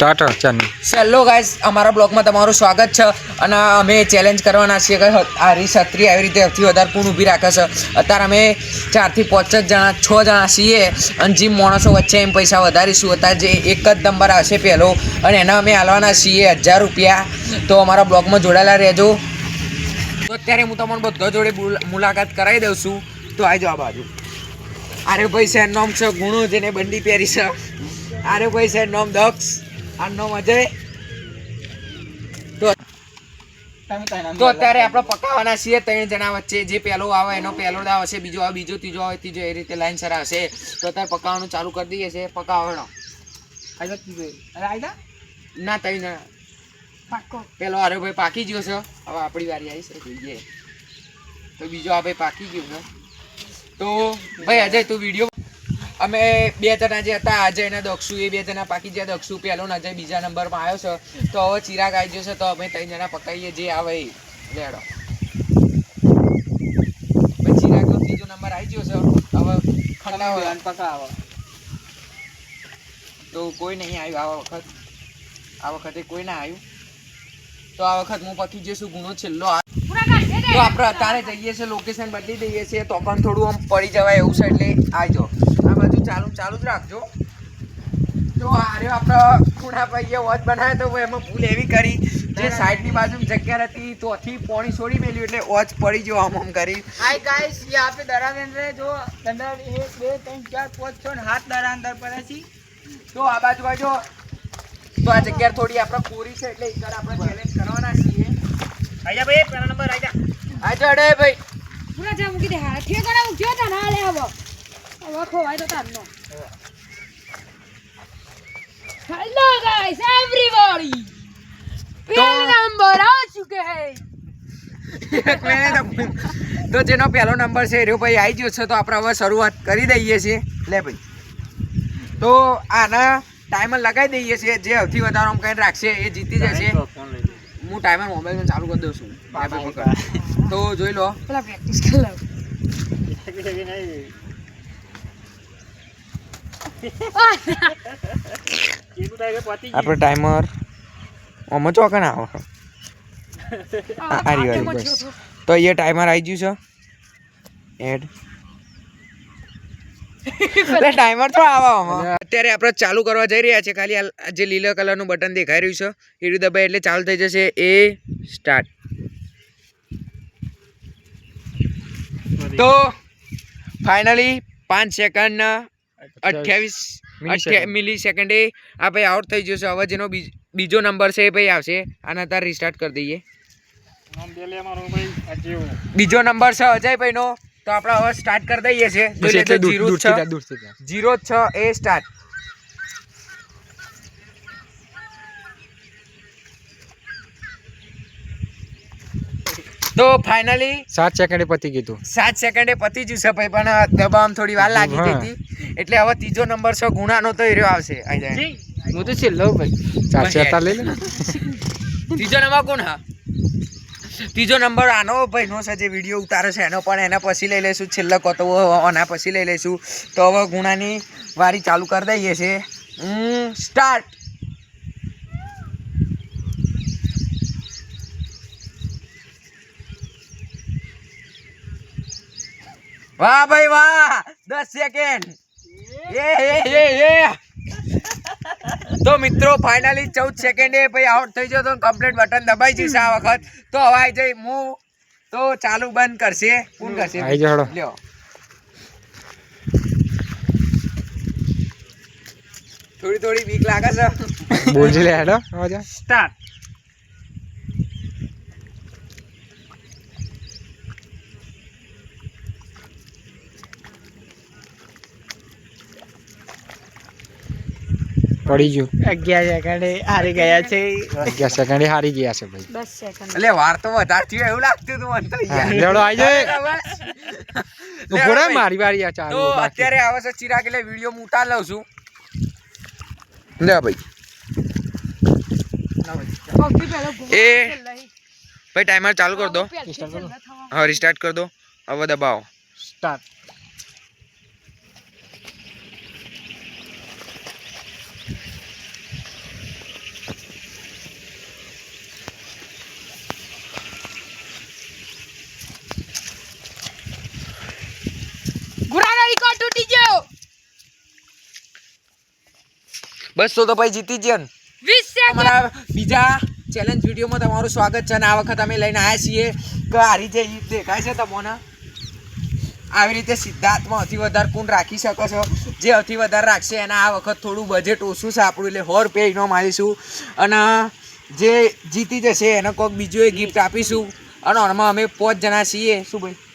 Start ચાલુ. Hello guys, અમારા બ્લોગમાં તમારું સ્વાગત છે. અને અમે ચેલેન્જ કરવાના છીએ કે હારી છત્રી આવી રીતે સૌથી વધારે કોણ ઊભી રાખે છે. અત્યારે અમે 4 થી 5 જણા 6 જણા છીએ અને જે માણસો વચ્ચે એમ પૈસા વધારીશું. અત્યારે જે એક જ નંબર આવશે પહેલો અને એના અમે હાલવાના છીએ 1000 રૂપિયા. તો અમારા બ્લોગમાં જોડાયેલા રહેજો. તો અત્યારે હું તમને બધા જોડે મુલાકાત કરાવી દઉં છું. તો આવી જાઓ આ બાજુ. અરે ભાઈ સાહેબ નામ છે ગુણો, જેને બંડી પહેરી છે. અરે ભાઈ સાહેબ નામ દક્ષ, આ નામ અજય. તો અત્યારે આપણે પકાવવાના છીએ 3 જણા વચ્ચે. જે પહેલો આવે એનો પહેલો દાવ હશે, બીજો આવે બીજો, ત્રીજો આવે ત્રીજો, એ રીતે લાઈન સર હશે. તો અત્યારે પકાવવાનું ચાલુ કરી દઈએ છે. પકાવવાનો ના 3 જણા પેલો અરે ભાઈ પાકી ગયો છે. હવે આપણી વારી આવી છે, જોઈએ. તો બીજો આ ભાઈ પાકી ગયો છે. તો ભાઈ અજય તું વિડીયો, અમે 2 જણા જે હતા અજય અને દક્ષુ, એ 2 જણા પાકી ગયા. દક્ષુ પહેલો ને અજય બીજા નંબરમાં આવ્યો છે. તો હવે ચિરાગ આવી ગયો છે. તો અમે 3 જણા પકાવીએ. જે આવે એ લેડો. ભાઈ ચિરાગનો ત્રીજો નંબર આવી ગયો છે. હવે ખંડાવો પકાવો. તો કોઈ નહીં આવ્યું આ વખતે કોઈ ના આવ્યું. તો આ વખત હું પકી જઈશું. ગુનો છેલ્લો. તો આપણે અત્યારે જઈએ છીએ, લોકેશન બદલી દઈએ છીએ. તો પણ થોડું આમ પડી જવાય એવું છે, એટલે આવજો. આ બાજુ ચાલુ જ રાખજો. તો આરે આપણે ખૂણા ભાઈએ વોચ બનાવ્યો તો એમાં ભૂલ એવી કરી, જે સાઈડની બાજુ જગ્યા હતી તોથી પાણી છોડી મેલ્યું, એટલે વોચ પડી ગયો આમ કરી. हाय गाइस, यहाँ पे दरा बन रहे जो अंदर 1 2 3 4 5 6 हाथ दरा अंदर पड़ा सी. તો આ બાજુ આવજો. તો આ જગ્યા થોડી આપણે પૂરી છે, એટલે એકવાર આપણે ચેલેન્જ કરવાના છીએ. आजा भाई, पहला नंबर आजा. આજે અડે ભાઈ પૂરા જા મૂકી દે. હા ઠેકાણા મૂક્યો તા ના લે. હવે ખોવાય તો તારનો. હેલો ગાઈસ એવરીબોડી, પહેલા નંબર આ ચુકે હે. તો જેનો પહેલો નંબર છે એરો ભાઈ આવી ગયો છે. તો આપણે હવે શરૂઆત કરી દઈએ છીએ. લે ભાઈ, તો આના ટાઈમર લગાવી દઈએ છીએ. જે સૌથી વધારે આમ કઈ રાખશે એ જીતી જશે. હું ટાઈમર મોબાઈલમાં ચાલુ કરી દઉં છું. તો જોઈ લો. પેલા પ્રેક્ટિસ કરી લો. આપણે ટાઈમર આમાં ચોકન આવો. આ રહ્યું બસ. તો એ ટાઈમર આવી ગયું છે. એડ ટાઈમર તો આવો. અત્યારે આપણે ચાલુ કરવા જઈ રહ્યા છે. ખાલી આ જે લીલા કલરનું બટન દેખાઈ રહ્યું છે એ રીતે દબાઈ એટલે ચાલુ થઈ જશે. એ સ્ટાર્ટ. તો ફાઇનલી 5 સેકન્ડ 28 મિલી સેકન્ડે આ ભાઈ આઉટ થઈ જશે. હવે જેનો બીજો નંબર છે એ ભાઈ આવશે. આના તાર રિસ્ટાર્ટ કરી દઈએ. બીજો નંબર છે અજયભાઈનો. તો આપણે હવે સ્ટાર્ટ કરી દઈએ છીએ. 0 6 એ સ્ટાર્ટ. તો ફાઇનલી 7 સેકન્ડે પતી ગયું. 7 સેકન્ડે પતી જશે ભાઈ, પણ દબાવવામાં થોડી વાર લાગી ગઈ હતી. એટલે હવે ત્રીજો નંબર છે ગુણાનો. તો એરો આવશે. હું તો છેલ્લો ભાઈ 4 લઈ લે. ત્રીજો નંબર કોણ? હા, ત્રીજો નંબર આનો ભાઈનો છે જે વિડીયો ઉતારે છે એનો. પણ એના પછી લઈ લઈશું. છેલ્લો કતો આના પછી લઈ લઈશું. તો હવે ગુણાની વારી ચાલુ કરી દઈએ છીએ. સ્ટાર્ટ. વાહ ભાઈ વાહ, 10 સેકન્ડ. તો મિત્રો ફાઇનલી 14 સેકન્ડે ભાઈ આઉટ થઈ ગયો. તો કમ્પ્લીટ બટન દબાઈ જશે આ વખત. તો હવે આવી જઈ હું તો ચાલુ બંધ કરશે. કોણ કરશે? લ્યો. થોડી બીક લાગે છે. બોલજી લે હેડો. स्टार्ट. પડી ગયું. 11 સેકન્ડે હારી ગયા છે. 11 સેકન્ડે હારી ગયા છે ભાઈ. 10 સેકન્ડ. એટલે વાર તો વધારે થયું એવું લાગતું હતું મને તો યાર. લેડો આવી જાય. ઘોડા મારી વારી આ ચાલુ. તો અત્યારે આવે છે ચિરાગ, એટલે વિડીયો હું ઉતાર લઉં છું. લે ભાઈ. સૌથી પહેલો એ ભાઈ ટાઈમર ચાલુ કરી દો. હા, રિસ્ટાર્ટ કરી દો. હવે દબાવો. स्टार्ट. બસ તો ભાઈ જીતી જ ને 20 સેકન્ડ. અમારા બીજા ચેલેન્જ વિડીયોમાં તમારું સ્વાગત છે અને આ વખત અમે લઈને આવ્યા છીએ કે હારી જે ઈદ દેખાય છે તમને આવી રીતે સિદ્ધાર્થમાં સૌથી વધારે કોણ રાખી શકો છો જે સૌથી વધારે રાખશે એના આ વખત થોડું બજેટ ઓછું છે આપણું એટલે 100 રૂપિયા ઇનામ મારીશું અને જે જીતી જશે એને કોઈક બીજું એ ગિફ્ટ આપીશું અને આમાં અમે 5 જણા છીએ શું ભાઈ